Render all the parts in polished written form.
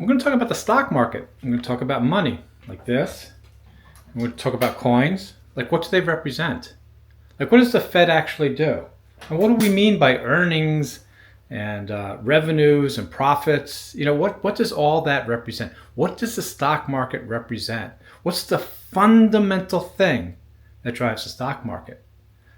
I'm going to talk about the stock market. I'm going to talk about money, like this. I'm going to talk about coins. Like, what do they represent? Like, what does the Fed actually do? And what do we mean by earnings and revenues and profits? You know, what does all that represent? What does the stock market represent? What's the fundamental thing that drives the stock market?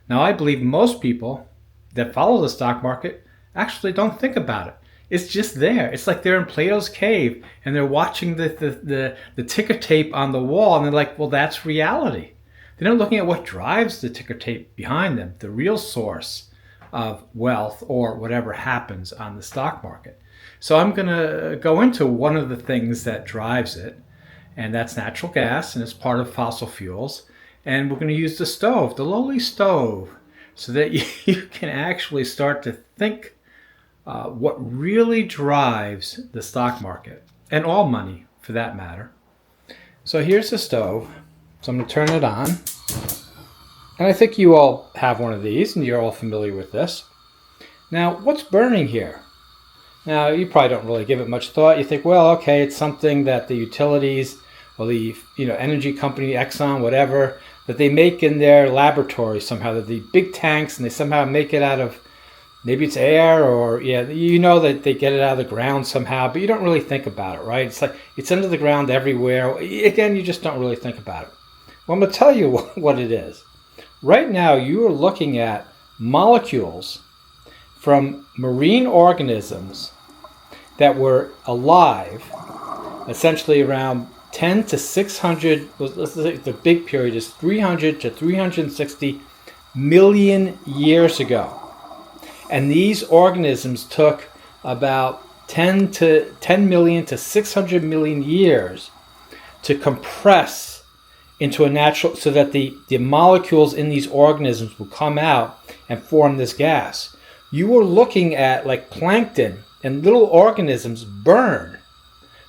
Now, I believe most people that follow the stock market actually don't think about it. It's just there. It's like they're in Plato's cave and they're watching the ticker tape on the wall and they're like, well, that's reality. They're not looking at what drives the ticker tape behind them, the real source of wealth or whatever happens on the stock market. So I'm going to go into one of the things that drives it, and that's natural gas, and it's part of fossil fuels. And we're going to use the stove, the lowly stove, so that you can actually start to think what really drives the stock market, and all money for that matter. So here's the stove. So I'm going to turn it on. And I think you all have one of these, and you're all familiar with this. Now, what's burning here? Now, you probably don't really give it much thought. You think, well, okay, it's something that the utilities or the energy company, Exxon, whatever, that they make in their laboratory somehow. That the big tanks, and they somehow make it out of, maybe it's air, or that they get it out of the ground somehow, but you don't really think about it, right? It's like it's under the ground everywhere. Again, you just don't really think about it. Well, I'm going to tell you what it is. Right now, you are looking at molecules from marine organisms that were alive, essentially around 10 to 600, the big period is 300 to 360 million years ago. And these organisms took about 10 million to 600 million years to compress into a natural, so that the molecules in these organisms will come out and form this gas. You are looking at like plankton and little organisms burn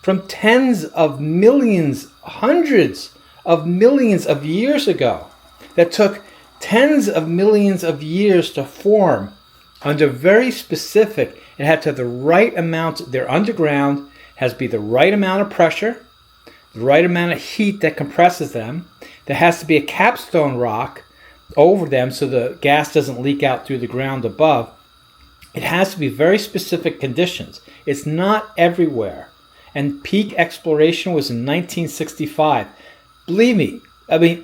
from tens of millions, hundreds of millions of years ago, that took tens of millions of years to form under very specific, it had to have the right amount, they're underground, has to be the right amount of pressure, the right amount of heat that compresses them. There has to be a capstone rock over them so the gas doesn't leak out through the ground above. It has to be very specific conditions. It's not everywhere. And peak exploration was in 1965. Believe me,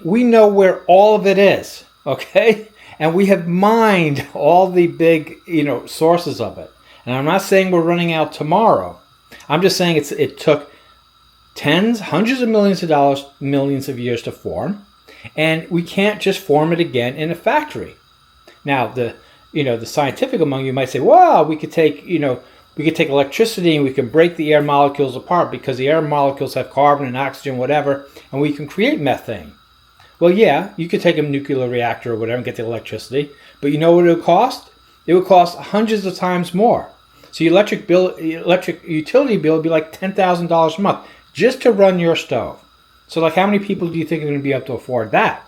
we know where all of it is, okay? And we have mined all the big, sources of it. And I'm not saying we're running out tomorrow. I'm just saying it took tens, hundreds of millions of dollars, millions of years to form, and we can't just form it again in a factory. Now, the scientific among you might say, "Well, we could take electricity and we can break the air molecules apart because the air molecules have carbon and oxygen, whatever, and we can create methane." Well, yeah, you could take a nuclear reactor or whatever and get the electricity, but you know what it would cost? It would cost hundreds of times more. So your electric utility bill would be like $10,000 a month just to run your stove. So like how many people do you think are going to be able to afford that?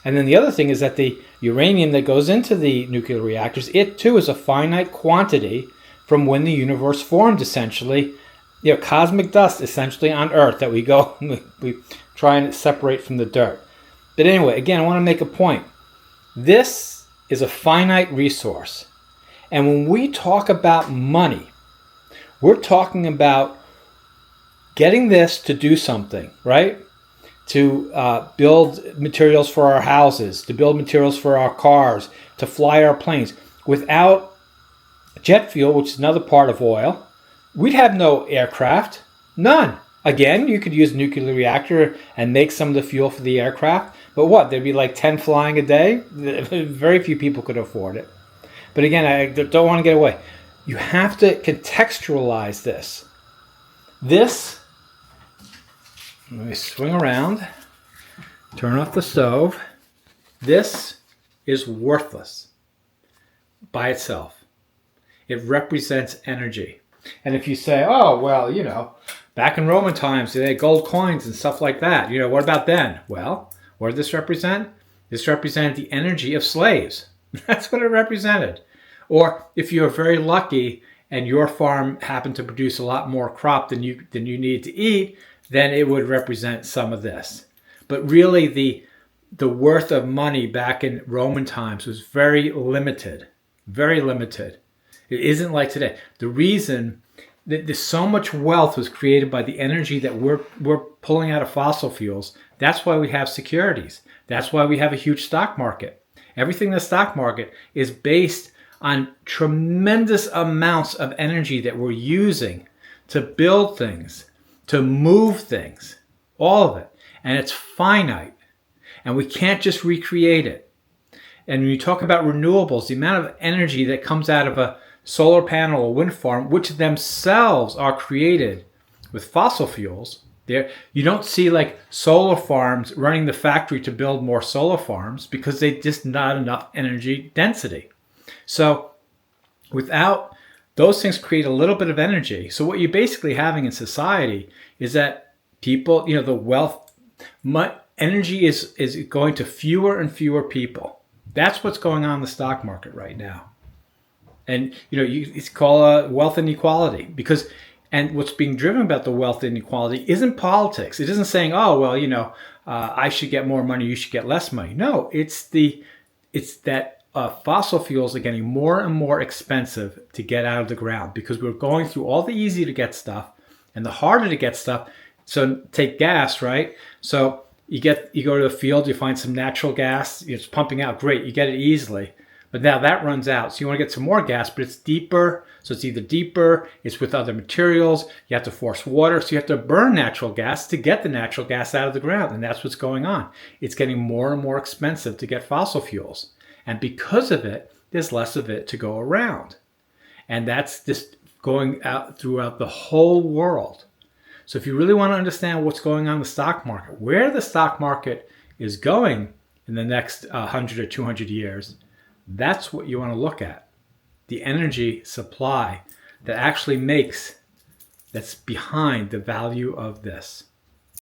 And then the other thing is that the uranium that goes into the nuclear reactors, it too is a finite quantity from when the universe formed, essentially. Cosmic dust essentially on Earth that we go, we try and separate from the dirt. But anyway, again, I want to make a point. This is a finite resource. And when we talk about money, we're talking about getting this to do something, right? To build materials for our houses, to build materials for our cars, to fly our planes. Without jet fuel, which is another part of oil, we'd have no aircraft, none. Again, you could use a nuclear reactor and make some of the fuel for the aircraft, but what? There'd be like 10 flying a day? Very few people could afford it. But again, I don't want to get away. You have to contextualize this. Let me swing around, turn off the stove. This is worthless by itself. It represents energy. And if you say, oh, well, back in Roman times, they had gold coins and stuff like that. What about then? Well, what did this represent? This represented the energy of slaves. That's what it represented. Or if you were very lucky and your farm happened to produce a lot more crop than you need to eat, then it would represent some of this. But really the worth of money back in Roman times was very limited, very limited. It isn't like today. The reason that there's so much wealth was created by the energy that we're pulling out of fossil fuels. That's why we have securities. That's why we have a huge stock market. Everything in the stock market is based on tremendous amounts of energy that we're using to build things, to move things, all of it. And it's finite. And we can't just recreate it. And when you talk about renewables, the amount of energy that comes out of a solar panel or wind farm, which themselves are created with fossil fuels, you don't see like solar farms running the factory to build more solar farms because they just not enough energy density. So without those things create a little bit of energy. So what you're basically having in society is that people, the wealth, energy is going to fewer and fewer people. That's what's going on in the stock market right now. And it's called wealth inequality and what's being driven about the wealth inequality isn't politics. It isn't saying, oh well, I should get more money, you should get less money. No, it's that fossil fuels are getting more and more expensive to get out of the ground because we're going through all the easy to get stuff and the harder to get stuff. So take gas, right? So you go to the field, you find some natural gas, it's pumping out, great, you get it easily. But now that runs out. So you want to get some more gas, but it's deeper. So it's either deeper, it's with other materials, you have to force water. So you have to burn natural gas to get the natural gas out of the ground. And that's what's going on. It's getting more and more expensive to get fossil fuels. And because of it, there's less of it to go around. And that's just going out throughout the whole world. So if you really want to understand what's going on in the stock market, where the stock market is going in the next 100 or 200 years, that's what you want to look at. The energy supply that actually that's behind the value of this.